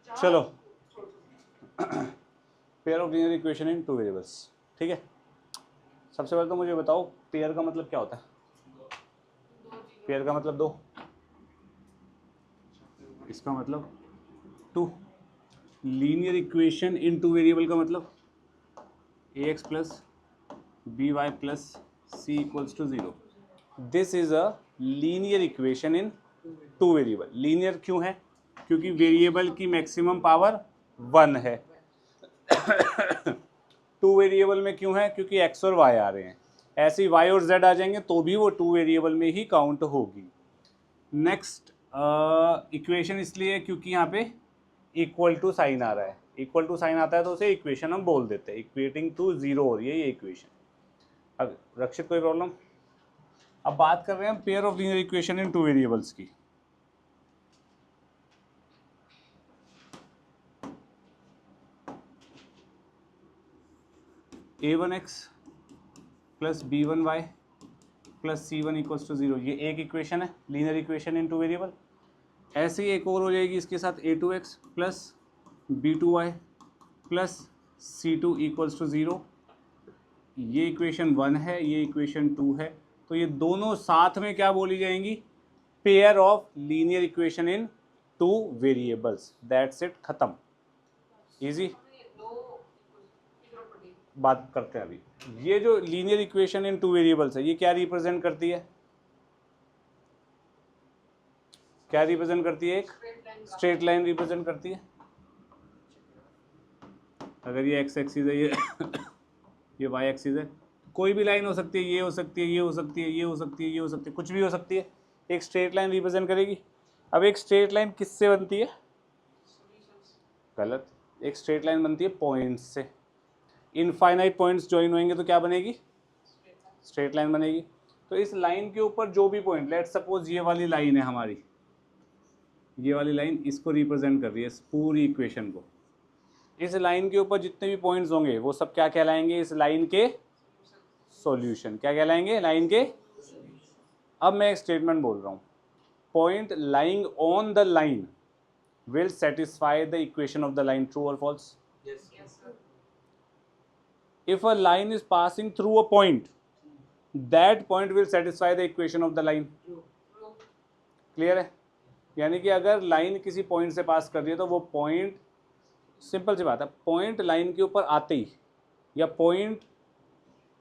चलो pair of linear equation in two variables, ठीक है। सबसे पहले तो मुझे बताओ पेयर का मतलब क्या होता है? पेयर का मतलब दो, इसका मतलब two. Linear equation in two variable का मतलब ax plus B Y plus C equals to 0। This is a linear equation in two variable. Linear क्यों है? क्योंकि वेरिएबल की मैक्सिमम पावर 1 है। टू वेरिएबल में क्यों है? क्योंकि x और y आ रहे हैं। ऐसे ही y और z आ जाएंगे तो भी वो टू वेरिएबल में ही काउंट होगी। नेक्स्ट इक्वेशन इसलिए क्योंकि यहाँ पे इक्वल टू साइन आ रहा है। इक्वल टू साइन आता है तो उसे इक्वेशन हम बोल देते हैं। इक्वेटिंग टू 0 हो रही है ये इक्वेशन। अब रक्षित कोई प्रॉब्लम? अब बात कर रहे हैं pair of linear equation in two variables की। a1x plus b1y plus c1 equals to 0, ये एक इक्वेशन है linear equation in two variable. ऐसे ही एक और हो जाएगी इसके साथ a2x plus b2y plus c2 equals to 0। ये इक्वेशन 1 है, ये इक्वेशन 2 है। तो ये दोनों साथ में क्या बोली जाएंगी? Pair of linear equation in two variables. That's it, खत्म, इजी। बात करते हैं अभी। ये जो linear equation in two variables है ये क्या रिप्रेजेंट करती है? क्या रिप्रेजेंट करती है? एक स्ट्रेट लाइन रिप्रेजेंट करती है। अगर ये एक्स एक्सिस है, ये वाई एक्सिस है, कोई भी लाइन हो सकती है, ये हो सकती है, ये हो सकती है, ये हो सकती है, ये हो सकती है, कुछ भी हो सकती है। एक स्ट्रेट लाइन रिप्रेजेंट करेगी। अब एक स्ट्रेट लाइन किससे बनती है? गलत। एक स्ट्रेट लाइन बनती है पॉइंट्स से। इनफाइनाइट पॉइंट्स ज्वाइन होंगे तो क्या बनेगी? स्ट्रेट लाइन बनेगी। तो इस लाइन के ऊपर जो भी पॉइंट, लेट्स सपोज ये वाली लाइन है हमारी, ये वाली लाइन इसको रिप्रेजेंट कर रही है, इस पूरी इक्वेशन को। इस लाइन के ऊपर जितने भी पॉइंट्स होंगे वो सब क्या कहलाएंगे? इस लाइन के सॉल्यूशन। क्या कहलाएंगे? लाइन के। अब मैं एक स्टेटमेंट बोल रहा हूँ, point lying on the line will satisfy the equation of the line, true or false? Yes. Yes, sir. If a line is passing through a point, that point will satisfy the equation of the line. True. Clear है? यानी कि अगर line किसी point से पास कर रही है तो वो पॉइंट, सिंपल सी बात है, पॉइंट लाइन के ऊपर आते ही या पॉइंट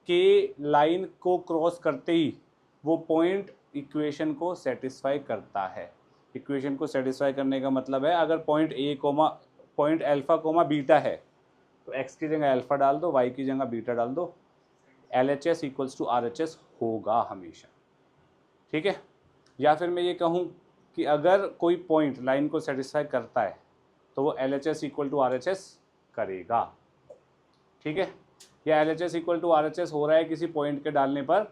के लाइन को क्रॉस करते ही वो पॉइंट इक्वेशन को सेटिस्फाई करता है। इक्वेशन को सेटिस्फाई करने का मतलब है अगर point A comma point alpha comma beta है तो एक्स की जगह अल्फा डाल दो, वाई की जगह बीटा डाल दो, LHS इक्वल्स टू RHS होगा हमेशा, ठीक है। या फिर मैं ये कहूँ कि अगर कोई पॉइंट लाइन को सेटिस्फाई करता है तो वो LHS इक्वल टू RHS करेगा, ठीक है। या LHS इक्वल टू RHS हो रहा है किसी पॉइंट के डालने पर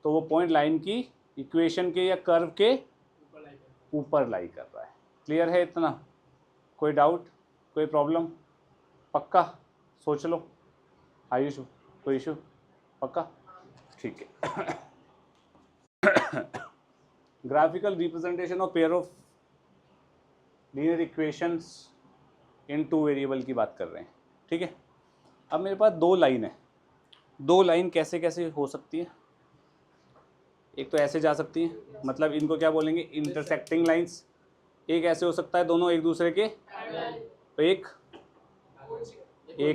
तो वो पॉइंट लाइन की इक्वेशन के या कर्व के ऊपर लाई कर रहा है। क्लियर है इतना? कोई डाउट, कोई प्रॉब्लम? पक्का? सोच लो। आयुष कोई इशू? पक्का? ठीक है। Graphical representation of pair of linear equations in two variable की बात कर रहे हैं, ठीक है। अब मेरे पास दो लाइन है। दो लाइन कैसे कैसे हो सकती है? एक तो ऐसे जा सकती है, मतलब इनको क्या बोलेंगे? Intersecting lines. एक ऐसे हो सकता है दोनों एक दूसरे के, तो एक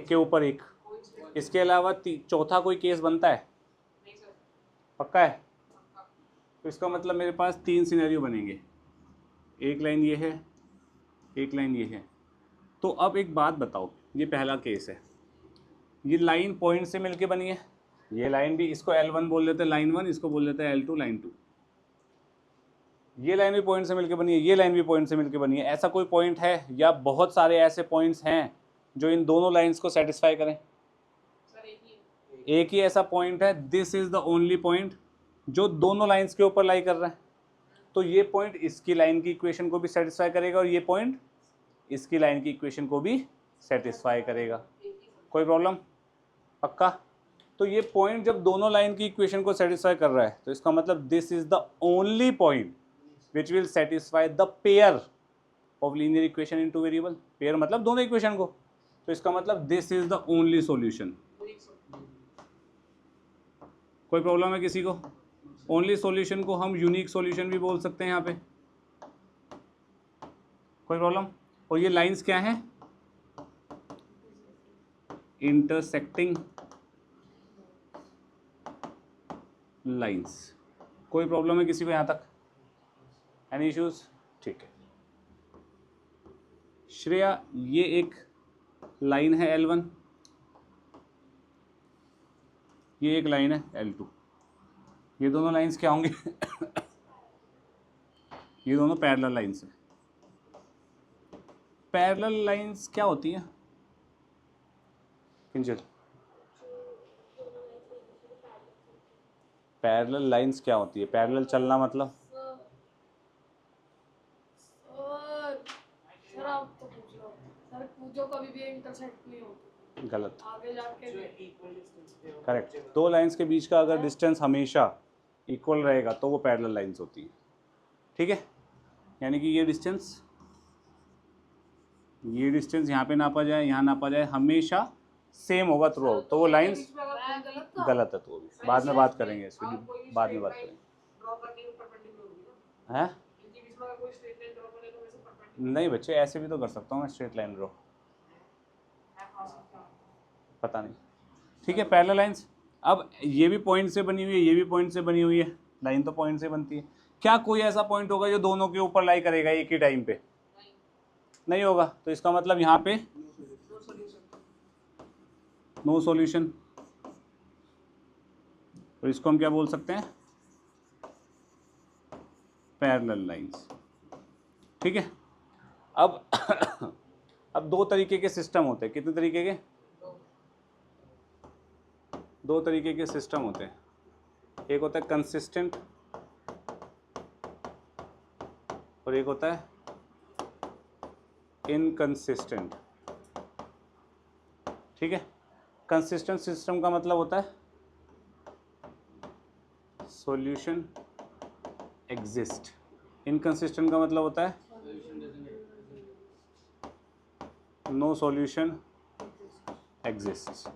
के ऊपर एक। इसके अलावा चौथा कोई केस बनता है? पक्का है? तो इसका मतलब मेरे पास तीन सिनेरियो बनेंगे। एक लाइन ये है, एक लाइन ये है। तो अब एक बात बताओ, ये पहला केस है, ये लाइन पॉइंट से मिलके बनी है। ये लाइन भी, इसको L1 बोल देते हैं लाइन 1, इसको बोल देते हैं L2 लाइन 2। ये लाइन भी पॉइंट से मिलके बनी है, ये लाइन भी पॉइंट से मिलके बनी है। ऐसा कोई पॉइंट है या बहुत सारे ऐसे पॉइंट्स हैं जो इन दोनों लाइंस को सेटिस्फाई करें? एक ही ऐसा पॉइंट है, this is the only point जो दोनों लाइंस के ऊपर लाई कर रहा है। तो ये पॉइंट इसकी लाइन की इक्वेशन को भी सेटिस्फाई करेगा और ये पॉइंट इसकी लाइन की इक्वेशन को भी सेटिस्फाई करेगा। कोई प्रॉब्लम? पक्का? तो ये पॉइंट जब दोनों लाइन की इक्वेशन को सेटिस्फाई कर रहा है तो इसका मतलब this is the only point which will satisfy the pair of linear equation in two variable, pair मतलब दोनों इक्वेशन को, तो इसका मतलब this is the only solution. कोई प्रॉब्लम है किसी को? ओनली सॉल्यूशन को हम यूनिक सॉल्यूशन भी बोल सकते हैं यहाँ पे, कोई प्रॉब्लम? और ये लाइंस क्या है? Intersecting lines. कोई प्रॉब्लम है किसी को यहाँ तक? Any issues? ठीक है श्रेया, ये एक लाइन है L1, ये एक लाइन है L2, ये दोनों लाइंस क्या होंगी? ये दोनों पैरेलल लाइंस हैं। पैरेलल लाइंस क्या होती हैं किंजल? पैरेलल लाइंस क्या होती है? पैरेलल चलना मतलब? सर आप तो पूछ लो सर, जो कभी भी इंटरसेक्ट नहीं होती, गलत, आगे जाके करेक्ट। दो लाइंस के बीच का अगर डिस्टेंस हमेशा इक्वल रहेगा तो वो पैरेलल लाइंस होती है, ठीक है? यानी कि ये डिस्टेंस यहाँ पे नापा जाए, यहाँ नापा जाए, हमेशा सेम होगा थ्रू आउट, तो वो लाइंस गलत है। तो वो भी बाद में बात करेंगे, इसकी बाद में बात करेंगे। हैं? नहीं बच्चे, ऐसे भी तो कर सकता हूँ मैं स्ट्रेट लाइन ड्रॉ, पता नहीं, ठीक है? पैरेलल लाइंस, अब ये भी पॉइंट से बनी हुई है, ये भी पॉइंट से बनी हुई है, लाइन तो पॉइंट से बनती है। क्या कोई ऐसा पॉइंट होगा जो दोनों के ऊपर लाई करेगा एक ही टाइम पे? नहीं होगा, तो इसका मतलब यहाँ पे नो सॉल्यूशन, और इसको हम क्या बोल सकते हैं? पैरेलल लाइंस, ठीक है? अब अब दो तरीके के सिस्टम होते हैं। कितने तरीके के? दो तरीके के सिस्टम होते हैं। एक होता है कंसिस्टेंट और एक होता है इनकंसिस्टेंट, ठीक है? कंसिस्टेंट सिस्टम का मतलब होता है सॉल्यूशन एग्जिस्ट, इनकंसिस्टेंट का मतलब होता है नो सॉल्यूशन एग्जिस्ट।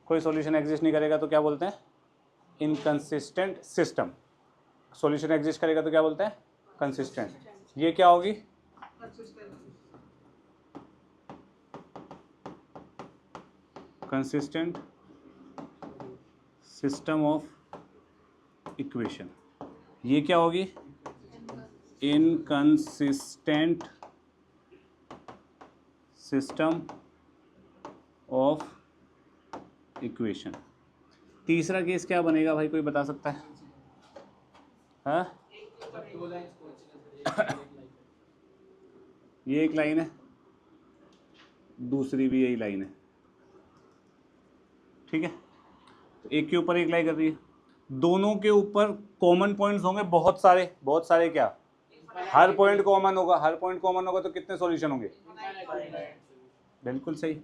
कोई सॉल्यूशन एग्जिस्ट नहीं करेगा तो क्या बोलते हैं? Inconsistent system. सॉल्यूशन एग्जिस्ट करेगा तो क्या बोलते हैं? कंसिस्टेंट। ये क्या होगी? Consistent system of equation. ये क्या होगी? Inconsistent system of equation. तीसरा केस क्या बनेगा भाई, कोई बता सकता है? हाँ ये एक लाइन है, दूसरी भी यही लाइन है, ठीक है? तो एक के ऊपर एक लाई कर रही है, दोनों के ऊपर कॉमन पॉइंट्स होंगे बहुत सारे, बहुत सारे। क्या हर पॉइंट कॉमन होगा? हर पॉइंट कॉमन होगा तो कितने सॉल्यूशन होंगे? बिल्कुल सही।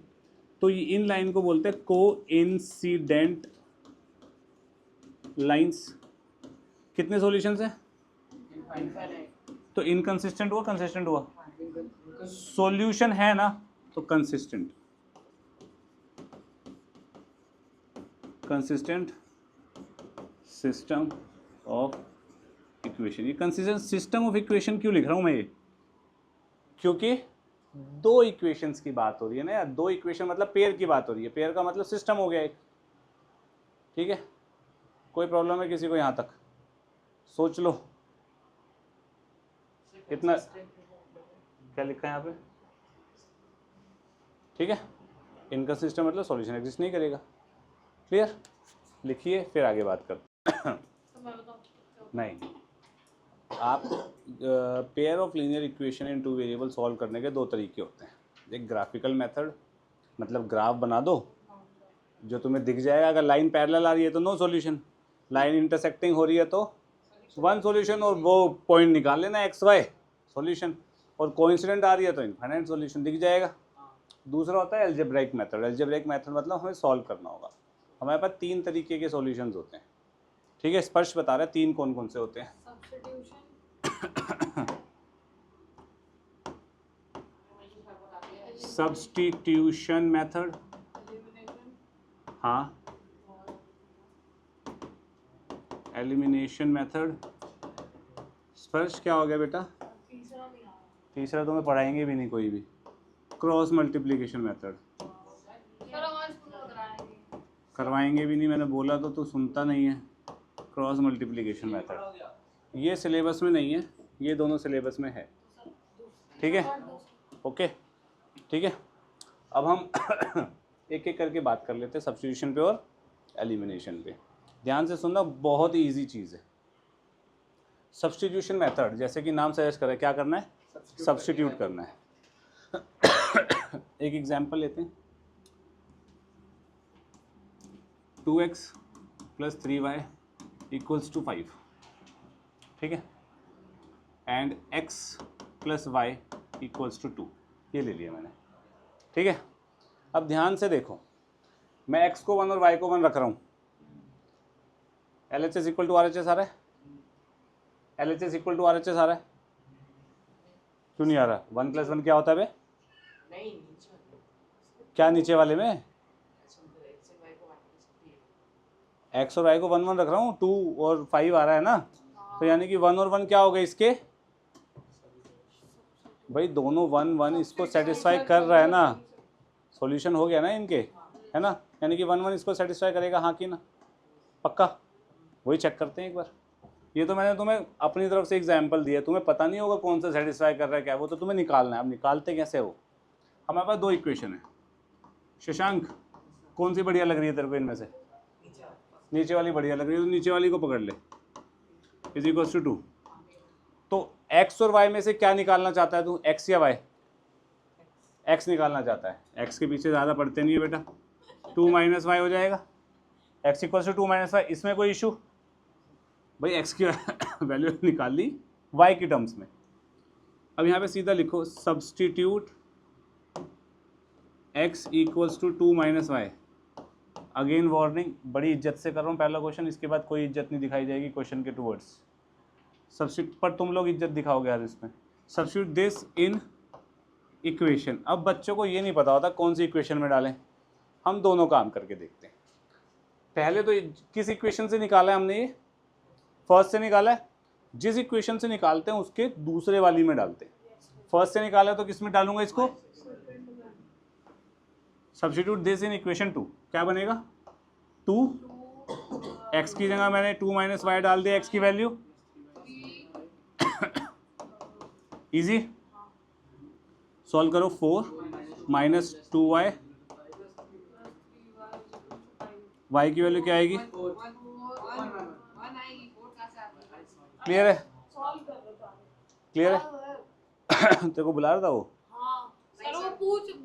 तो इन लाइन को बोलते हैं कोइंसिडेंट लाइंस। कितने सॉल्यूशंस हैं? तो इनकंसिस्टेंट हुआ, कंसिस्टेंट हुआ? सॉल्यूशन है ना, तो consistent, consistent system of equation. ये कंसिस्टेंट सिस्टम ऑफ इक्वेशन क्यों लिख रहा हूं मैं ये? क्योंकि दो इक्वेशंस की बात हो रही है ना यार, दो इक्वेशन मतलब पेयर की बात हो रही है, पेयर का मतलब सिस्टम हो गया एक, ठीक है? कोई प्रॉब्लम है किसी को यहाँ तक? सोच लो इतना क्या लिखा है यहाँ पे, ठीक है? इनकंसिस्टेंट मतलब सॉल्यूशन एग्जिस्ट नहीं करेगा। क्लियर? लिखिए फिर आगे बात करते नहीं, आप pair of linear equation in two variable solve करने के दो तरीके होते हैं। एक ग्राफिकल मेथड, मतलब ग्राफ बना दो जो तुम्हें दिख जाएगा। अगर लाइन पैरेलल आ रही है तो नो सॉल्यूशन, लाइन इंटरसेक्टिंग हो रही है तो वन सॉल्यूशन, और वो पॉइंट निकाल लेना एक्स वाई सॉल्यूशन, और कोइंसिडेंट आ रही है तो इनफाइनाइट सॉल्यूशन दिख जाएगा। दूसरा होता है एल्जेब्राइक मेथड। एल्जेब्राइक मेथड मतलब हमें सॉल्व करना होगा। हमारे पास तीन तरीके के सॉल्यूशंस होते हैं, ठीक है? स्पर्श बता रहा है तीन कौन कौन से होते हैं। सब्स्टिट्यूशन मेथड, एलिमिनेशन हाँ, और एलिमिनेशन मेथड। स्पर्श क्या हो गया बेटा? तीसरा नहीं आ रहा। तीसरा तो मैं पढ़ाएंगे भी नहीं कोई भी। क्रॉस मल्टीप्लिकेशन मेथड सर हमारे स्कूल में कराएंगे। करवाएंगे भी नहीं, मैंने बोला तो तू सुनता नहीं है। क्रॉस मल्टीप्लिकेशन मेथड ये सिलेबस में नहीं है, ये दोनों सिलेबस में है। ठीक है, ओके, ठीक है। अब हम एक एक करके बात कर लेते हैं सब्स्टिट्यूशन पे और एलिमिनेशन पे। ध्यान से सुनना, बहुत ही ईजी चीज़ है। सब्स्टिट्यूशन मेथड जैसे कि नाम सजेस्ट कर रहा है, क्या करना है? सब्स्टिट्यूट करना है। एक एग्जांपल लेते हैं, 2x + 3y = 5, ठीक है, एंड x + y = 2, ये ले लिया मैंने, ठीक है। अब ध्यान से देखो, मैं x को 1 और y को 1 रख रहा हूँ। LHS = RHS आ रहा है, LHS = RHS आ रहा है, क्यों नहीं आ रहा? 1 + 1 क्या होता है बे? नहीं, क्या नीचे वाले में? x और y को 1 1 रख रहा हूँ, 2 और 5 आ रहा है ना, तो यानी कि 1 और 1 क्या हो गए इसके? भाई दोनों 1 1 इसको सेटिस्फाई कर रहा है ना, सॉल्यूशन हो गया ना इनके, है ना, यानी कि 1 1 इसको सेटिस्फाई करेगा, हाँ कि ना? पक्का? वही चेक करते हैं एक बार। ये तो मैंने तुम्हें अपनी तरफ से एग्जाम्पल दिया, तुम्हें पता नहीं होगा कौन सा सेटिस्फाई कर रहा है क्या, वो तो तुम्हें निकालना है। अब निकालते कैसे हो? हमारे पास 2 इक्वेशन है। शशांक, कौन सी बढ़िया लग रही है तेरे को इनमें से? नीचे वाली बढ़िया लग रही है, तो नीचे वाली को पकड़ ले, = 2। तो x और y में से क्या निकालना चाहता है तू, x या y? x निकालना चाहता है। x के पीछे ज़्यादा पढ़ते नहीं है बेटा, 2 - y हो जाएगा, x = 2 - y। इसमें कोई इशू? भाई x की वैल्यू निकाल ली y की टर्म्स में। अब यहाँ पे सीधा लिखो, substitute x = 2 - y। Again warning, बड़ी इज्जत से कर रहा हूँ पहला क्वेश्चन, इसके बाद कोई इज्जत नहीं दिखाई जाएगी क्वेश्चन के टूवर्ड्स। सब्स्टिट्यूट पर तुम लोग इज्जत दिखाओगे यार इसमें। Substitute this in equation. अब बच्चों को ये नहीं पता होता कौन सी इक्वेशन में डालें, हम दोनों काम करके देखते हैं। पहले तो किस इक्वेशन से निकाला है हमने? ये फर्स्ट से निकाला है। जिस इक्वेशन से निकालते हैं उसके दूसरे वाली में डालते हैं। फर्स्ट से निकाला है तो किस में डालूंगा इसको? सब्स्टिट्यूट दिस इन इक्वेशन 2, क्या बनेगा? 2, x की जगह मैंने 2 - y डाल दिया, x की वैल्यू। इजी, सॉल्व करो। 4 - 2y, y की वैल्यू क्या आएगी? क्लियर है? क्लियर है? तेरे को बुला रहा था वो? सर वो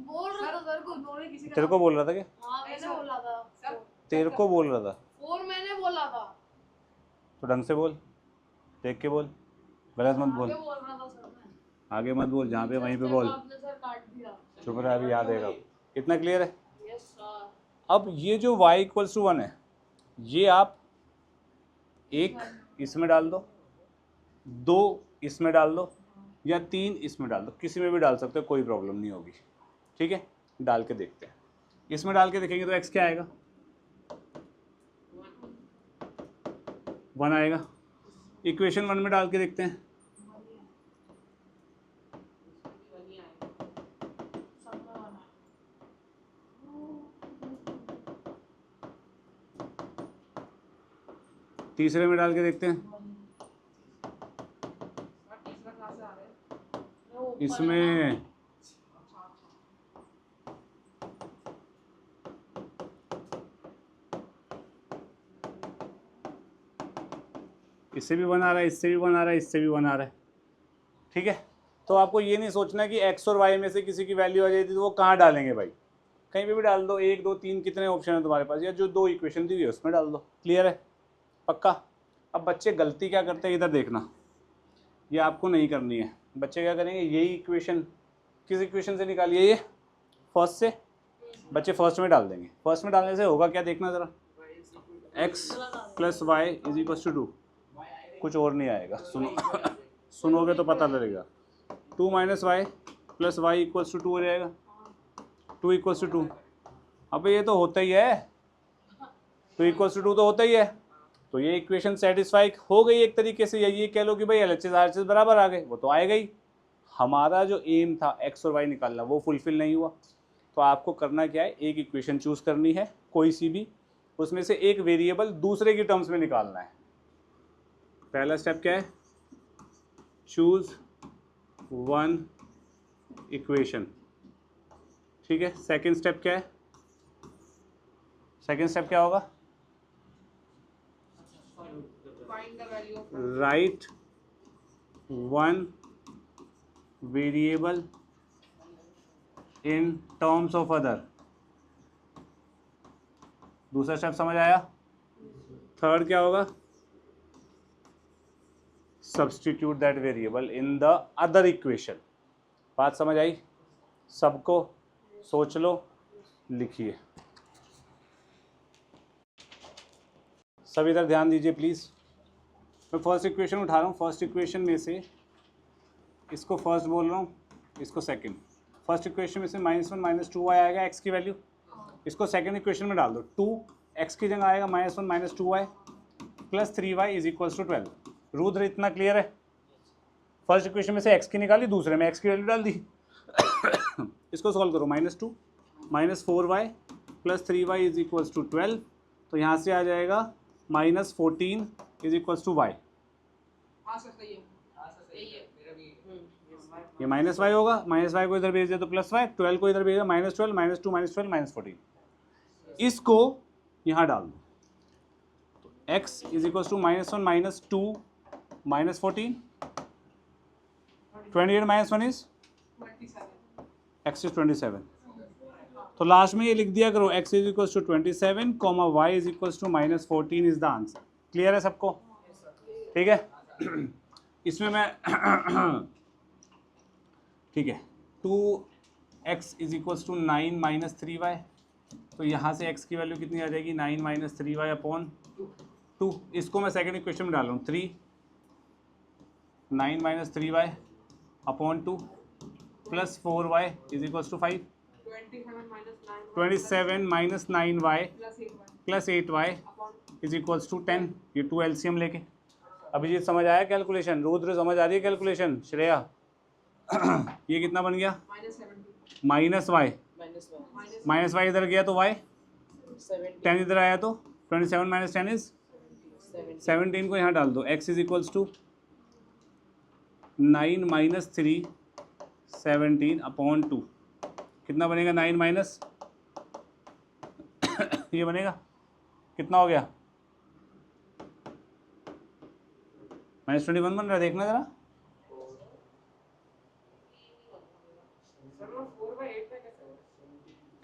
बोल रहा था सर को, उन्होंने किसी का तेरे को बोल रहा था क्या? हाँ मैंने बोला था। तेरे को बोल रहा था? और मैंने बोला था। तो ढंग से बोल, देख के बोल, गलत मत बोल। आगे बोल रहा था सर मैं। आगे मत बोल, जहाँ पे वहीं पे बोल। आपने सर काट दिया। चुप रहा, अभी याद आएगा। कितना क्लियर है? Yes sir. अब ये जो y = 1 है, ये आप एक इसमें डाल दो, 2 इसमें डाल दो, या 3 इसमें डाल दो, किसी में भी डाल सकते हो, कोई प्रॉब्लम नहीं होगी। ठीक है, डाल के देखते हैं। इसमें डाल के देखेंगे तो x क्या आएगा? 1 आएगा। इक्वेशन 1 में डाल के देखते हैं। तीसरे में डाल के देखते हैं। इसमें इससे भी 1 आ रहा है, इससे भी 1 आ रहा है, इससे भी 1 आ रहा है। ठीक है, तो आपको ये नहीं सोचना कि x और y में से किसी की वैल्यू आ जाती तो वो कहाँ डालेंगे भाई, कहीं पे भी डाल दो। 1 2 3 कितने ऑप्शन है तुम्हारे पास, या जो 2 इक्वेशन दी हुई है उसमें डाल दो। क्लियर है? पक्का? अब बच्चे गलती क्या करते हैं, इधर देखना, ये आपको नहीं करनी है। बच्चे क्या करेंगे, यही इक्वेशन किस इक्वेशन से निकालिए, ये फर्स्ट से, बच्चे फर्स्ट में डाल देंगे। फर्स्ट में डालने से होगा क्या, देखना ज़रा, x + y = 2, कुछ और नहीं आएगा। सुनो सुनोगे तो पता लगेगा। 2 - y + y = 2 हो जाएगा। 2 इक्वल्स टू 2। अबे ये तो होता ही है, 2 इक्वल्स टू 2 तो होता ही है। तो ये इक्वेशन सेटिस्फाई हो गई एक तरीके से, या ये कह लो कि भाई LHS RHS बराबर आ गए, वो तो आएगा ही। हमारा जो एम था एक्स और वाई निकालना वो फुलफिल नहीं हुआ। तो आपको करना क्या है, एक इक्वेशन चूज करनी है कोई सी भी, उसमें से एक वेरिएबल दूसरे की टर्म्स में निकालना है। पहला स्टेप क्या है, चूज वन इक्वेशन, ठीक है। सेकंड स्टेप क्या है, सेकंड स्टेप क्या होगा, Find the value of right one variable in terms of other. दूसरा स्टेप समझ आया। थर्ड क्या होगा, substitute that variable in the other equation. बात समझ आई सबको, सोच लो, लिखिए। सब इधर ध्यान दीजिए प्लीज़। मैं फर्स्ट इक्वेशन उठा रहा हूँ, फर्स्ट इक्वेशन में से इसको फर्स्ट बोल रहा हूँ, इसको सेकंड। फर्स्ट इक्वेशन में से -1 -2y आएगा x की वैल्यू, इसको सेकंड इक्वेशन में डाल दो। 2x की जगह आएगा -1 -2y plus 3y is equals to 12। Rudra इतना क्लियर है। फर्स्ट इक्वेशन में से x की निकाली, दूसरे में x की वैल्यू डाल दी। इसको सॉल्व करो, -2 -4y plus 3y is equals to 12। तो यहाँ से आ जाएगा -14 इज इक्वल्स टू y। हाँ सर सही है, यही है। ये -y होगा, -y को इधर भेज दिया तो +y, 12 को इधर भेजा -12 -2 -12 -14। इसको यहाँ डाल दो, तो x is equals to -1 -2 -14, 28 -1 is 27। x is 27। तो लास्ट में ये लिख दिया करो, x is equals to 27, y is equals to -14 is the answer. Clear है सबको, ठीक है। इसमें मैं ठीक है, 2x is equals to 9 -3y। तो यहाँ से x की वैल्यू कितनी आ जाएगी, 9 -3y अपॉन 2। इसको मैं सेकंड इक्वेशन में डाल रहा हूँ, 3 9 -3y upon 2 plus 4y is equals to 5। 27 -9y plus 8y is equals to 10। ये 2 LCM लेके। अभिजीत समझ आया कैलकुलेशन, रुद्र समझ आ रही है कैलकुलेशन, श्रेया ये कितना बन गया, -y इधर गया तो y, 10 इधर आया तो 27 - 10 इज 17 को यहाँ डाल दो। x is equals to 9 - 3 17 upon 2। कितना बनेगा, 9 माइनस ये बनेगा, कितना हो गया, -21 बन रहा है, देखना जरा।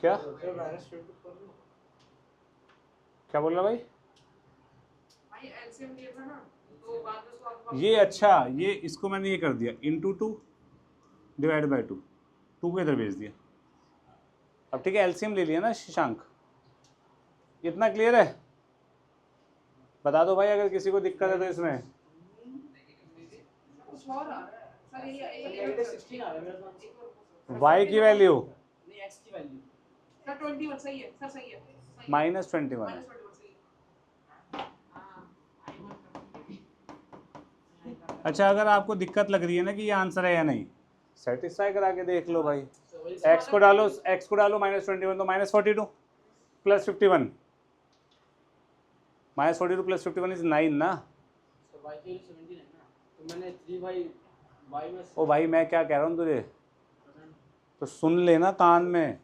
क्या क्या बोल रहा भाई, एलसीएम दिया था ना, तो बाद में उसको आपको ये अच्छा, ये इसको मैंने ये कर दिया इंटू 2 डिवाइड बाई 2, 2 को इधर भेज दिया। अब ठीक है, एलसीएम ले लिया ना शशांक, इतना क्लियर है। बता दो भाई अगर किसी को दिक्कत है तो इसमें। कुछ और आ रहा है सर, ये 16 आ रहा है मेरे पास। y की वैल्यू नहीं, x की वैल्यू सर 21 सही है सर, सही है -21 है। सही है। अच्छा, अगर आपको दिक्कत लग रही है ना कि ये आंसर है या नहीं, सेटिस्फाई करा के देख लो भाई। x को डालो -21 तो -42 प्लस 51, -42 प्लस 51 इज 9 ना। तो y की 17 है ना, तो मैंने 3 y में ओ भाई मैं क्या कह रहा हूँ तुझे, तो सुन लेना कान में,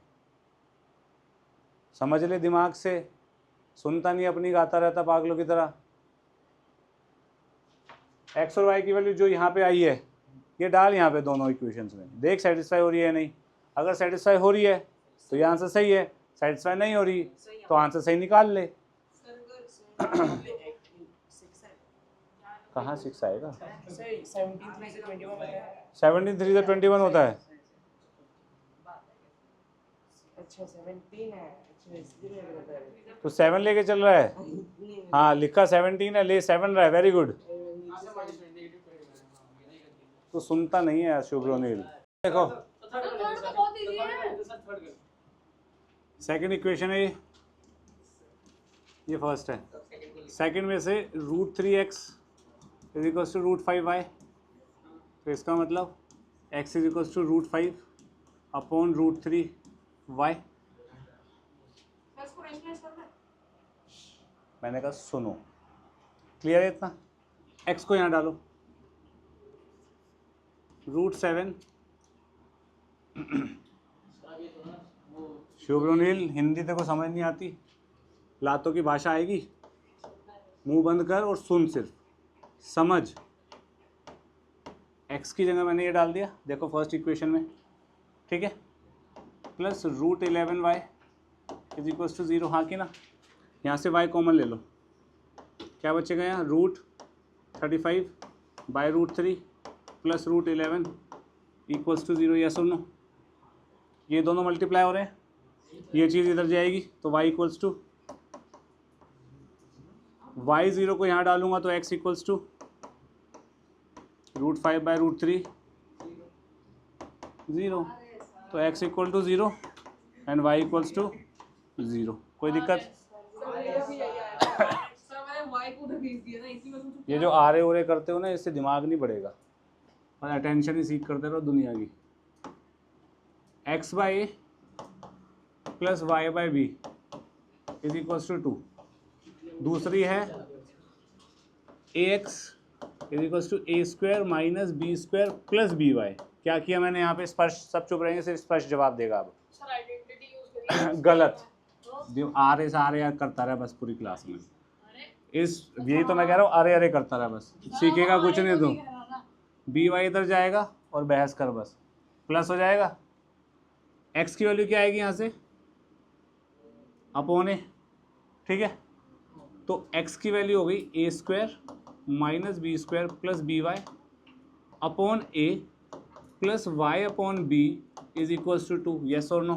समझ ले दिमाग से, सुनता नहीं अपनी गाता रहता पागलों की तरह। x और y की वैल्यू जो यहाँ पे आई है ये डाल यहाँ पे दोनों इक्वेशंस में, देख सेटिस्फाई हो रही है नहीं। अगर सेटिस्फाई हो रही है तो ये आंसर सही है, सेटिस्फाई नहीं हो रही तो आंसर सही निकाल ले। कहाँ 6 आएगा, 17 से 21 है। 17 3 से 21 होता है। अच्छा 17 है, अच्छा इसलिए मैंने बताया। तो 7 लेके चल रहा है, हाँ लिखा 17 है, ले 7 रहा है, वेरी गुड। तो सुनता नहीं है शुभ्रोनील। देखो थर्ड तो बहुत इजी है। सेकंड इक्वेशन है ये फर्स्ट है। सेकंड में से √3x is equals to √5y, तो इसका मतलब x is equals to √5 upon √3y। इसको रेंज करना है। मैंने कहा सुनो, क्लियर है इतना? x को यहाँ डालो, √7। शुभ्रनील, हिंदी तेरे को समझ नहीं आती, लातों की भाषा आएगी? मुंह बंद कर और सुन, सिर्फ समझ। x की जगह मैंने ये डाल दिया, देखो फर्स्ट इक्वेशन में, ठीक है, plus √11y is equals to 0, हाँ कि ना? यहाँ से y कॉमन ले लो, क्या बचेगा यहाँ? √35 by √3 plus √11 equals to 0, yes और नो? ये दोनों मल्टीप्लाई हो रहे हैं, ये चीज़ इधर जाएगी तो y इक्वल्स टू y0 को यहाँ डालूंगा तो x इक्वल्स टू √5 बाय √3 0, तो x equal to 0 and y equals to 0। कोई दिक्कत? ये जो आरे ओरे करते हो ना, इससे दिमाग नहीं बढ़ेगा और अटेंशन ही सीख करते रहो दुनिया की। x by A plus Y by B is equals to 2। दूसरी है ax is equals to a² minus b² plus by। क्या किया मैंने यहाँ पे? स्पष्ट, सब चुप रहेंगे, सिर्फ स्पष्ट जवाब देगा अब। सर आइडेंटिटी यूज करिए। गलत, आरे से आरे करता रहा बस पूरी क्लास में, इस यही तो मैं कह रहा हूँ, अरे अरे करता रहा बस, सीखेगा कुछ नहीं तू। by इधर जाएगा और बहस कर बस, प्लस हो जाएगा। x की वैल्यू क्या आएगी यहाँ से? अपॉन ए, ठीक है, तो x की वैल्यू हो गई a² minus b² plus by upon a plus y upon b is equals to 2, yes और नो?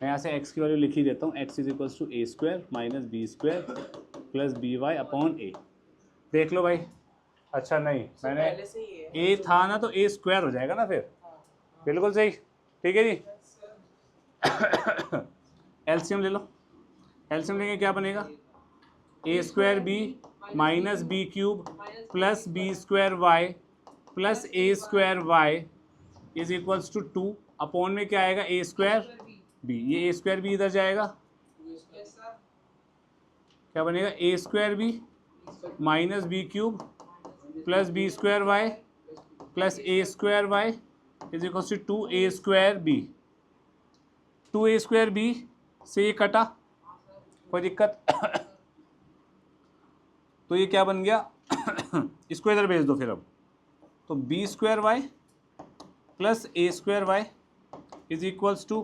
मैं यहाँ से x की वैल्यू लिख ही देता हूँ, x is equals to a² minus b² plus by upon a। देख लो भाई, अच्छा नहीं, मैंने a था ना तो a² हो जाएगा ना फिर, बिल्कुल सही, ठीक है जी। एलसीएम ले लो, एलसीएम लेंगे क्या बनेगा? a² b minus b³ plus b² y plus a² y is equals to 2 upon में क्या आएगा? a² b, ये a² b इधर जाएगा, क्या बनेगा? a² b minus b³ plus b² y plus a² y is equals to 2a² b। 2a² b से ये कटा, कोई दिक्कत? तो ये क्या बन गया? इसको इधर भेज दो फिर अब, तो b² y plus a² y is equals to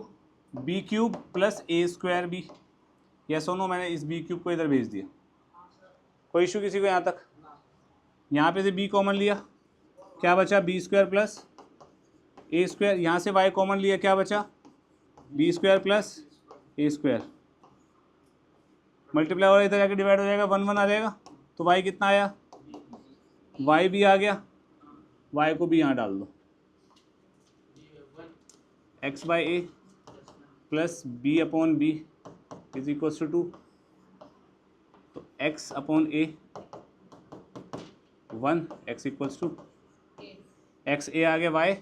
b³ plus a² b, yes और नो? मैंने इस b³ को इधर भेज दिया, कोई इशू किसी को यहाँ तक? यहाँ पे से b कॉमन लिया, क्या बचा? b² प्लस a², यहाँ से y कॉमन लिया, क्या बचा? b² प्लस a², मल्टीप्लाई हो रहा है, इधर जाके डिवाइड हो जाएगा, 1 1 आ जाएगा, तो y कितना आया? y भी आ गया, y को भी यहाँ डाल दो, x by A plus b upon B is equals to 2, तो x upon A 1, x equals to x a आ गया, y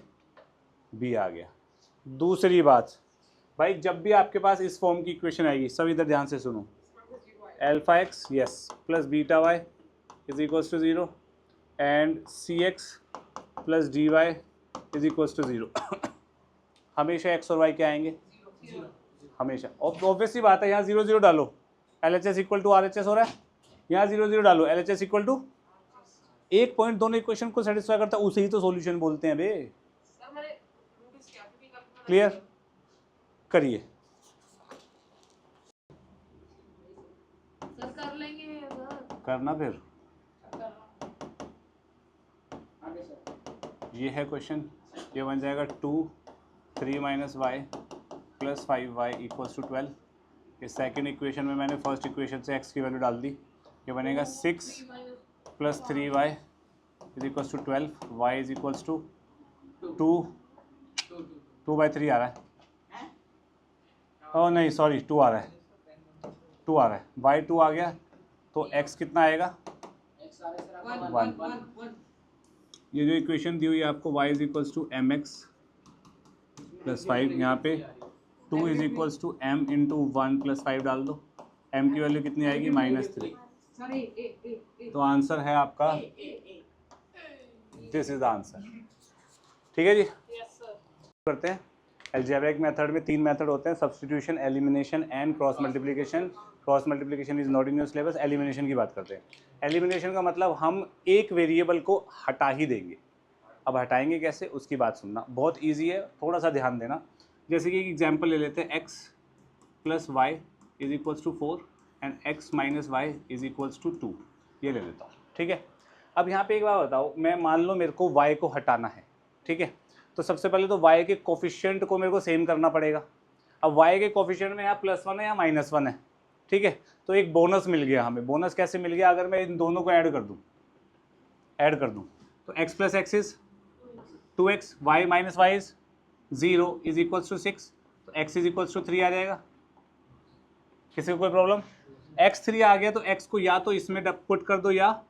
b आ गया। दूसरी बात भाई, जब भी आपके पास इस फॉर्म की इक्वेशन आएगी, सब इधर ध्यान से सुनो, alpha x yes plus beta y is equals to 0 and cx plus dy is equals to 0। हमेशा x और y क्या आएंगे? हमेशा। ऑब्वियसली बात है, यहाँ 0 0 डालो, LHS इक्वल टू RHS हो रहा है, यहाँ 0 0 डालो, LHS इक्वल टू, एक पॉइंट दोनों इक्वेशन को सेटिस्फाई करता है, उसे ही तो सॉल्यूशन बोलते हैं बे। क्लियर? करिए। सर कर लेंगे सर, करना फिर, ये है क्वेश्चन, ये बन जाएगा 2 3 minus Y plus 5y equals to 12। इस सेकेंड इक्वेशन में मैंने फर्स्ट इक्वेशन से x की वैल्यू डाल दी, ये बनेगा 6 plus 3y is equals to 12, y is equals to 2 2/3 आ रहा है, ओह नहीं सॉरी 2 आ रहा है, 2 आ रहा है, वाई 2 आ गया तो एक्स कितना आएगा, एक्स आ रहा है सर आपका 1। ये जो इक्वेशन दी हुई है आपको y is equals to M X plus 5, यहाँ पे 2 is equals to M into 1 plus 5 डाल दो, m की वैल्यू कितनी आएगी -3। तो आंसर है आपका, दिस इज द आंसर। ठीक है जी, यस सर। करते हैं। अलजेब्रिक मेथड में 3 मेथड होते हैं, substitution, elimination and cross multiplication. Cross multiplication is not in your syllabus. Elimination की बात करते हैं। एलिमिनेशन का मतलब हम एक वेरिएबल को हटा ही देंगे। अब हटाएंगे कैसे, उसकी बात सुनना, बहुत ईजी है, थोड़ा सा ध्यान देना। जैसे कि एक एग्जाम्पल ले लेते हैं, x plus Y is equals to 4 and x minus Y is equals to 2, ये ले लेता हूँ। ठीक है, अब यहाँ पे एक बात बताओ, मैं मान लो मेरे को y को हटाना है। ठीक है, तो सबसे पहले तो y के कोफिशिएंट को मेरे को सेम करना पड़ेगा। अब y के कोफिशिएंट में यहाँ +1 है या -1 है। ठीक है, तो एक बोनस मिल गया हमें। बोनस कैसे मिल गया, अगर मैं इन दोनों को ऐड कर दूँ तो x plus X is 2x, y minus Y is 0 is equals to 6, तो x इज इक्वल्स टू 3 आ जाएगा। किसी को कोई प्रॉब्लम, x 3 आ गया तो x को या तो इसमें पुट कर दो या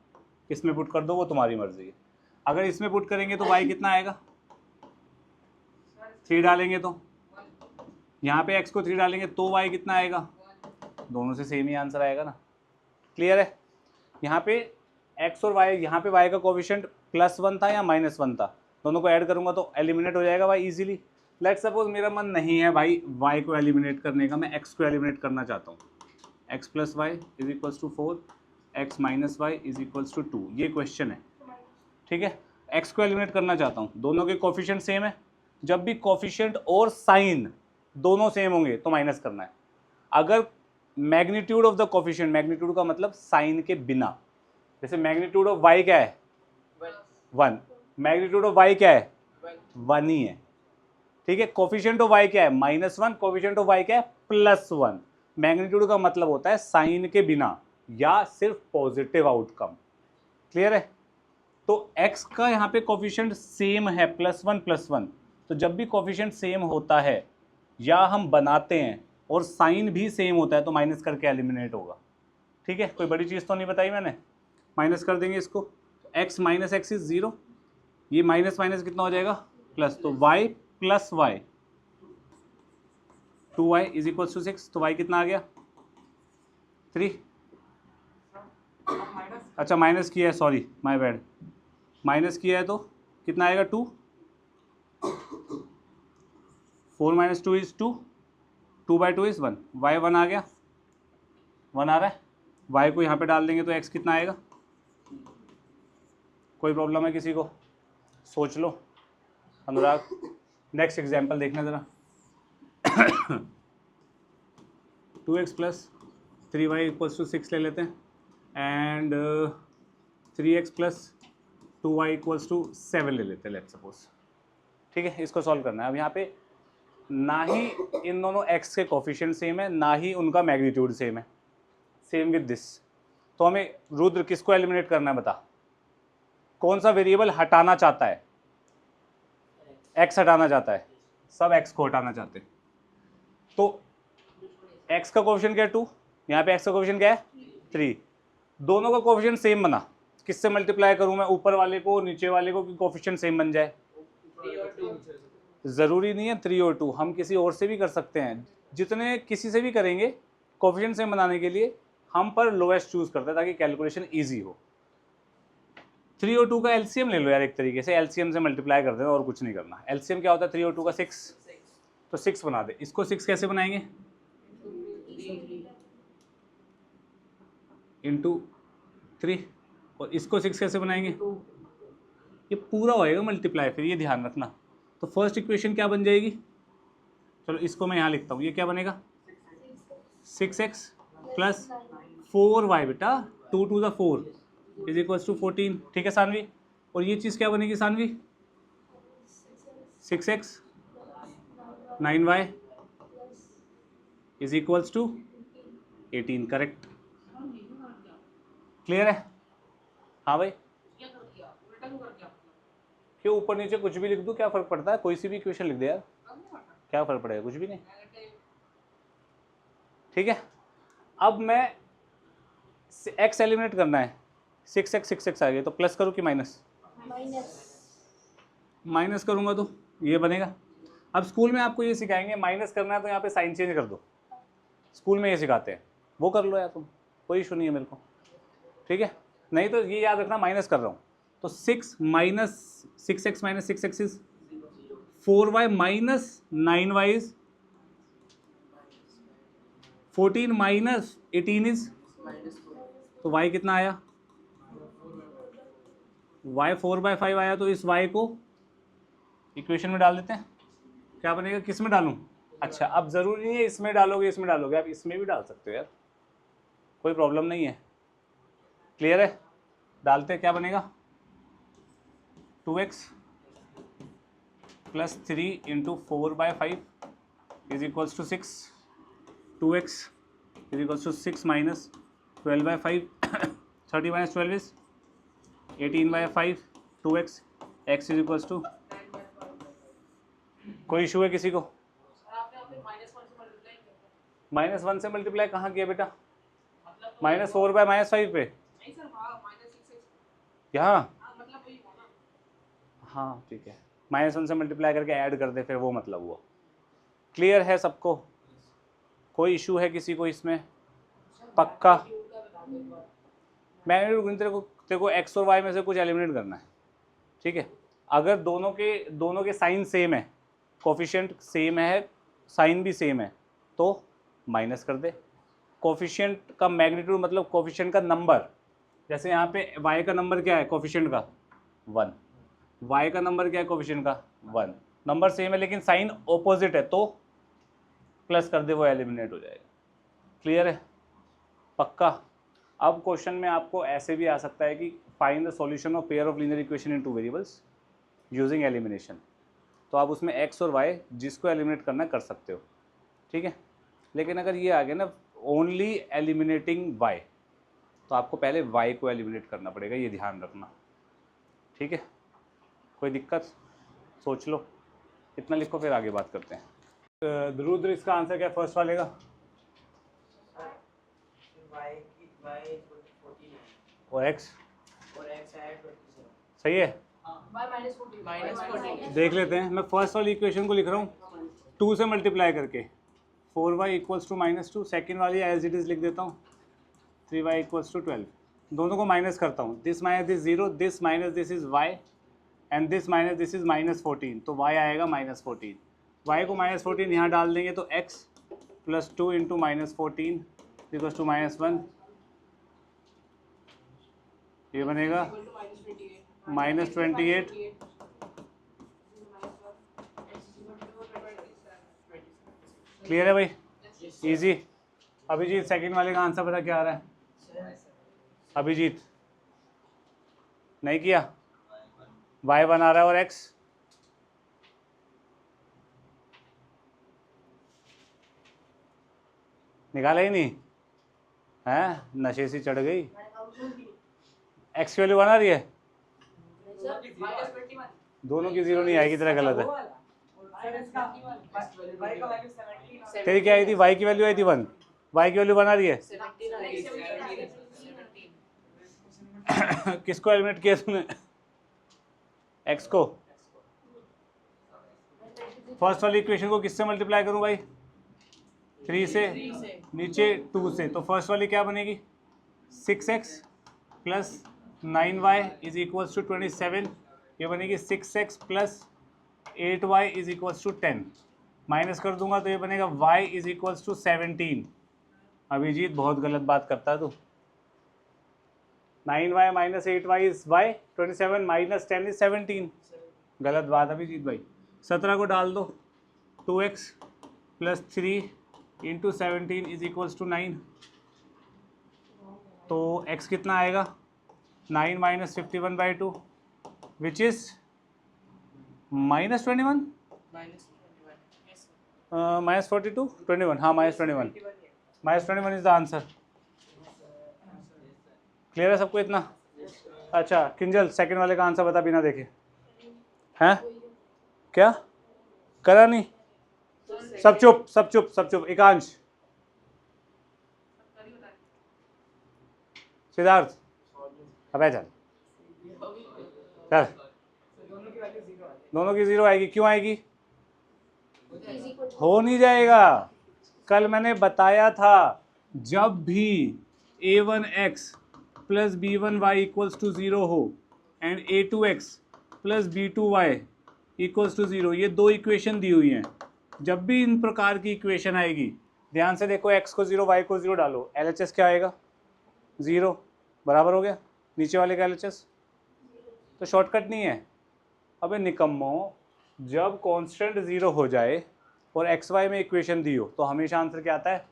इसमें पुट कर दो, वो तुम्हारी मर्जी है। अगर इसमें पुट करेंगे तो y कितना आएगा, 3 डालेंगे तो यहाँ पे x को 3 डालेंगे तो y कितना आएगा, दोनों से सेम ही आंसर आएगा ना। क्लियर है, यहाँ पे x और y, यहाँ पे y का कोफिशिएंट +1 था या -1 था, दोनों को ऐड करूंगा तो एलिमिनेट हो जाएगा y इजीली। लेट्स सपोज मेरा मन नहीं है भाई y को एलिमिनेट करने का, मैं x को एलिमिनेट करना चाहता हूँ। x plus Y is equals to 4, x minus Y is equals to 2, ये क्वेश्चन है। ठीक है, x को एलिमिनेट करना चाहता हूँ, दोनों के कोफिशिएंट सेम है। जब भी कोफिशिएंट और साइन दोनों सेम होंगे तो माइनस करना है। अगर magnitude of the coefficient, magnitude का मतलब साइन के बिना, जैसे मैग्नीट्यूड ऑफ y क्या है 1, मैग्नीट्यूड ऑफ y क्या है 1 ही है। ठीक है, कोफिशिएंट ऑफ y क्या है -1, कोफिशिएंट ऑफ y क्या है +1। मैग्नीट्यूड का मतलब होता है साइन के बिना या सिर्फ पॉजिटिव आउटकम। क्लियर है, तो x का यहाँ पे कोफिशिएंट सेम है +1, तो जब भी कोफिशिएंट सेम होता है या हम बनाते हैं और साइन भी सेम होता है तो माइनस करके एलिमिनेट होगा। ठीक है, कोई बड़ी चीज़ तो नहीं बताई मैंने, माइनस कर देंगे इसको, x माइनस एक्स इज 0, ये माइनस माइनस कितना हो जाएगा प्लस, तो y plus Y 2y is equal to 6, तो y कितना आ गया 3। अच्छा माइनस किया है, सॉरी माय बैड, माइनस किया है तो कितना आएगा 2, 4 माइनस 2 इज 2, 2/2 इज 1, y 1 आ गया, 1 आ रहा है। y को यहाँ पे डाल देंगे तो x कितना आएगा, कोई प्रॉब्लम है किसी को, सोच लो अनुराग। नेक्स्ट एग्जाम्पल देखना ज़रा 2x plus 3y equals to 6 ले लेते हैं and 3x plus 2y equals to 7 ले लेते हैं लेट्स सपोज। ठीक है, इसको सॉल्व करना है। अब यहाँ पे ना ही इन दोनों x के कोफिशिएंट सेम है, ना ही उनका मैग्नीट्यूड सेम है, सेम विद दिस। तो हमें रुद्र किसको एलिमिनेट करना है बता, कौन सा वेरिएबल हटाना चाहता है, x हटाना चाहता है, सब x को हटाना चाहते हैं। तो x का कोफिशिएंट क्या है 2, यहाँ पे x का कोफिशिएंट क्या है 3, दोनों का कोफिशिएंट सेम बना, किससे मल्टीप्लाई करूँ मैं, ऊपर वाले को नीचे वाले को, कि कोफिशिएंट सेम बन जाए। ज़रूरी नहीं है 3 और 2, हम किसी और से भी कर सकते हैं, जितने किसी से भी करेंगे कोफिशिएंट सेम बनाने के लिए हम पर लोएस्ट चूज करते हैं ताकि कैलकुलेशन ईजी हो। 3 और 2 का एलसीएम ले लो यार, एक तरीके से एलसीएम से मल्टीप्लाई कर देना और कुछ नहीं करना। एलसीएम क्या होता है 3 और 2 का 6, तो 6 बना दे। इसको 6 कैसे बनाएंगे, इंटू 3, और इसको 6 कैसे बनाएंगे, ये पूरा होएगा मल्टीप्लाई, फिर ये ध्यान रखना। तो फर्स्ट इक्वेशन क्या बन जाएगी, चलो इसको मैं यहाँ लिखता हूँ, ये क्या बनेगा 6x प्लस 4y बेटा, 2 2 4 इज इक्वल्स टू 14। ठीक है सानवी, और ये चीज़ क्या बनेगी Saanvi 6x 9y is equals to 18, correct. Clear है, हाँ भाई, क्यों ऊपर नीचे कुछ भी लिख दूँ, क्या फ़र्क पड़ता है, कोई सी भी इक्वेशन लिख दे यार, क्या फ़र्क पड़ेगा, कुछ भी नहीं। ठीक है, अब मैं x एलिमिनेट करना है, 6x आ गया, तो प्लस करूँ कि माइनस? माइनस करूँगा तो ये बनेगा। अब स्कूल में आपको ये सिखाएंगे माइनस करना है तो यहाँ पे साइन चेंज कर दो, स्कूल में ये सिखाते हैं, वो कर लो यार तुम, कोई इशू नहीं है मेरे को, ठीक है। नहीं तो ये याद रखना माइनस कर रहा हूँ, तो 6 minus 6x minus 6x is 4y minus 9y is 14 minus 18 is, तो y कितना आया? y 4/5 आया, तो इस y को इक्वेशन में डाल देते हैं। क्या बनेगा, किस में डालूं? अच्छा, अब ज़रूरी नहीं है इसमें डालोगे इसमें डालोगे, आप इसमें भी डाल सकते हो यार, कोई प्रॉब्लम नहीं है। क्लियर है? डालते हैं, क्या बनेगा? 2x plus 3 into 4/5 is equals to 6, 2x is equals to 6 minus 12/5 30 minus 12 is 18/5, 2x, x is equals to, कोई इशू है किसी को? -1 से मल्टीप्लाई कहाँ किया बेटा? -4/-5 पे यहाँ, हाँ ठीक है, -1 से मल्टीप्लाई करके ऐड कर दे, फिर वो मतलब हुआ। क्लियर है सबको? कोई इशू है किसी को इसमें? पक्का? मैं तेरे को x और y में से कुछ एलिमिनेट करना है, ठीक है। अगर दोनों के साइन सेम है, कोफिशिएंट सेम है, साइन भी सेम है, तो माइनस कर दे। कोफिशिएंट का मैग्नीट्यूड मतलब कोफिशिएंट का नंबर, जैसे यहाँ पे y का नंबर क्या है कोफिशिएंट का? 1, y का नंबर क्या है कोफिशिएंट का? 1। नंबर सेम है लेकिन साइन ऑपोजिट है, तो प्लस कर दे, वो एलिमिनेट हो जाएगा। क्लियर है? पक्का? अब क्वेश्चन में आपको ऐसे भी आ सकता है कि find the solution of pair of linear equation in 2 variables using elimination, तो आप उसमें x और y जिसको एलिमिनेट करना कर सकते हो, ठीक है। लेकिन अगर ये आ गया ना ओनली एलिमिनेटिंग y, तो आपको पहले y को एलिमिनेट करना पड़ेगा, ये ध्यान रखना, ठीक है। कोई दिक्कत? सोच लो, इतना लिखो, फिर आगे बात करते हैं। रुद्र, इसका आंसर क्या फर्स्ट वाले का? और x सही है? देख लेते हैं, मैं फर्स्ट वाली इक्वेशन को लिख रहा हूँ 2 से मल्टीप्लाई करके, 4y इक्वल्स टू -2, सेकेंड वाली एज इट इज़ लिख देता हूँ 3y इक्वल्स टू 12, दोनों को माइनस करता हूँ, this minus this 0, this minus this is y and this minus this is -14, तो y आएगा -14, y को -14 यहाँ डाल देंगे तो x plus 2 into -14 equals to -1, ये बनेगा -28। क्लियर है भाई? इजी। अभिजीत, सेकंड वाले का आंसर पता क्या आ रहा है? अभिजीत नहीं किया? y1 आ रहा है और x निकाला ही नहीं है, नशे से चढ़ गई। x की वैल्यू 1 आ रही है, दोनों की 0 नहीं आएगी, तेरा गलत है। तेरी क्या आई थी? y की वैल्यू आई थी 1, y की वैल्यू 1 आ रही है। किसको एलिमिनेट किया तूने? x को। फर्स्ट वाली इक्वेशन को किससे मल्टीप्लाई करूं भाई? 3 से, नीचे 2 से, तो फर्स्ट वाली क्या बनेगी? 6x plus 9y is equals to 27, ये बनेगी 6x plus 8y is equals to 10, minus कर दूंगा तो ये बनेगा y is equals to 17। Abhijeet बहुत गलत बात करता है तू। 9y minus 8y is y, 27 minus 10 is 17, गलत बात अभिजीत भाई। 17 को डाल दो, 2x plus 3 into 17 is equals to 9, तो x कितना आएगा? 9 माइनस 51/2 विच इज -21, -42, 21, हाँ -21 इज द आंसर। क्लियर है सबको इतना? अच्छा किंजल, सेकंड वाले का आंसर बता बिना देखे। हैं क्या करा नहीं? सब चुप सब चुप सब चुप। एकांश सिद्धार्थ अबे चल चल, दोनों की जीरो आएगी। क्यों आएगी? हो नहीं जाएगा। कल मैंने बताया था जब भी a1x plus b1y equals to 0 हो and a2x plus b2y equals to 0, ये दो इक्वेशन दी हुई हैं। जब भी इन प्रकार की इक्वेशन आएगी, ध्यान से देखो, x को 0 y को 0 डालो, LHS क्या आएगा? 0, बराबर हो गया। नीचे वाले का LHS तो शॉर्टकट नहीं है। अबे निकम्मो, जब कांस्टेंट 0 हो जाए और एक्स वाई में इक्वेशन दी हो तो हमेशा आंसर क्या आता है?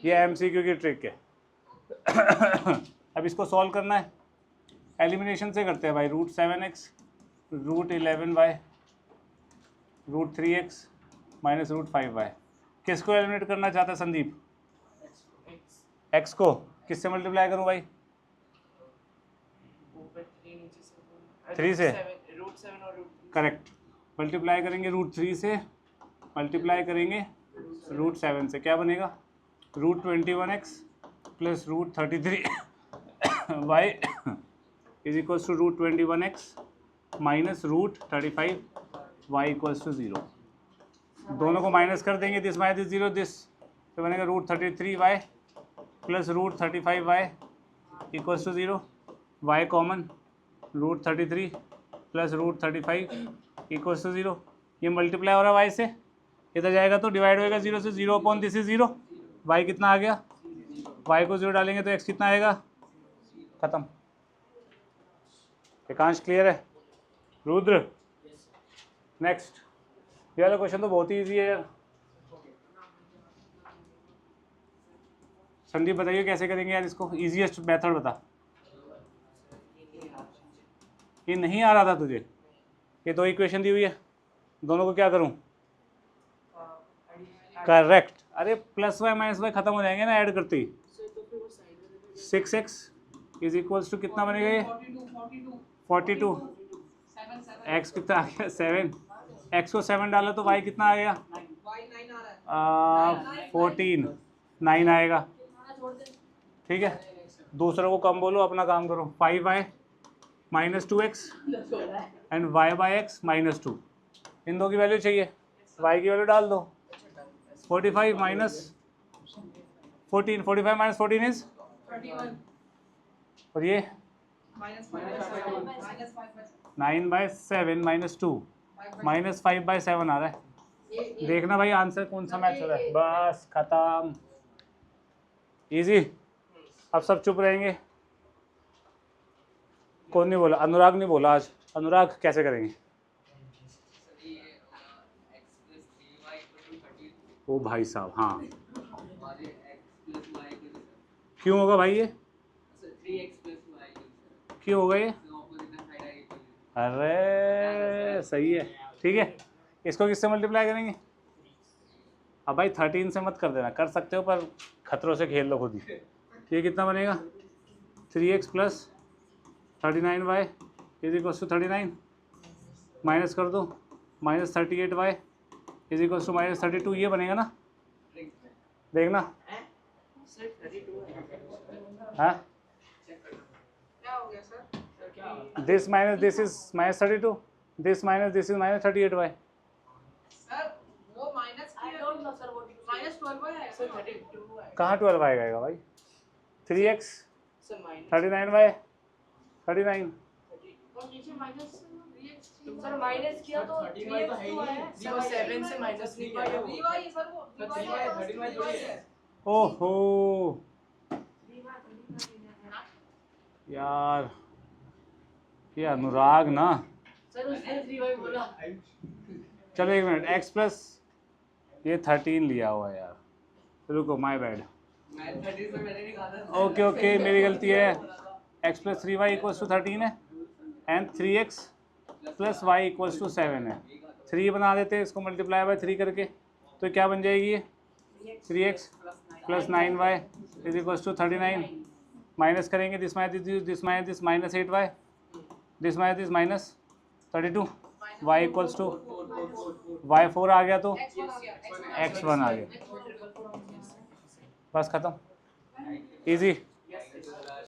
ये MCQ की ट्रिक है। अब इसको सॉल्व करना है, एलिमिनेशन से करते हैं भाई। √7x √11y √3x minus √5y। किसको एलिमिनेट करना चाहता है संदीप? x को किससे मल्टीप्लाई करूं भाई? 3 से। करेक्ट, मल्टीप्लाई करेंगे √3 से, मल्टीप्लाई करेंगे √7 से, क्या बनेगा? √21x plus √33y is equals to √21x minus √35y equals to 0। दोनों को माइनस कर देंगे, दिस माइनस 0 दिस, तो बनेगा √33y plus √35y equals to 0। y common, √33 plus √35 equals to 0। ये मल्टीप्लाई हो रहा है y से, इधर जाएगा तो डिवाइड होएगा 0 से। 0 अपॉन दिस इज 0, y कितना आ गया? y को 0 डालेंगे तो x कितना आएगा? खत्म। एकांश क्लियर है? रुद्र नेक्स्ट। ये वाला क्वेश्चन तो बहुत ही ईजी है यार। संदीप बताइए कैसे करेंगे यार इसको, इजीएस्ट मेथड बता। ये नहीं आ रहा था तुझे? ये दो इक्वेशन दी हुई है, दोनों को क्या करूं? करेक्ट। अरे प्लस वाई माइनस वाई खत्म हो जाएंगे ना ऐड करते ही। 6x इज इक्वल्स टू कितना बनेगा ये? 42। x कितना आ गया? 7। x को 7 डाला तो y कितना आ गया? 14। 9 आएगा। ठीक है, दूसरों को कम बोलो, अपना काम करो। 5y minus 2x and y by x minus 2। इन दो की वैल्यू चाहिए, y की वैल्यू डाल दो। 45 माइनस 14, 45 माइनस 14 इज 31। और ये 9/7 माइनस 2 माइनस 5/7 आ रहा है। देखना भाई आंसर कौन सा मैच हो रहा है। बस खत्म, इजी। अब सब चुप रहेंगे। कौन नहीं बोला? अनुराग नहीं बोला आज। अनुराग कैसे करेंगे? ओ भाई साहब, हाँ क्यों होगा भाई ये? क्यों होगा ये? अरे सही है, ठीक है। इसको किससे मल्टीप्लाई करेंगे? अब भाई 13 से मत कर देना, कर सकते हो पर खतरों से खेल लो खुद ही। ये कितना बनेगा? 3x plus 39y is equals to 39, minus कर दो, minus 38y is equals to minus 32। ये बनेगा ना? देखना। हाँ, this minus this is minus 32, this minus this is minus 38y। कहाँ 12 आएगा भाई? 3x 39y 39। सर माइनस किया तो 13 तो है ही नहीं। 7 से माइनस नहीं किया वो। 13 है। ओहो यार, ये अनुराग ना। सर उसने 3y बोला। चलो एक मिनट, x प्लस ये 13 लिया हुआ है यार, रुको, माय बैड। ओके ओके, मेरी गलती है। x plus 3y equals to 13 है and 3x plus y equals to 7 है। 3 बना देते हैं इसको मल्टीप्लाई बाय 3 करके, तो क्या बन जाएगी ये? 3x plus 9y is equals to 39, minus करेंगे this minus this minus 8y, this minus 32, y equals to y 4 आ गया तो x 1 आ गया। बस खत्म, इजी।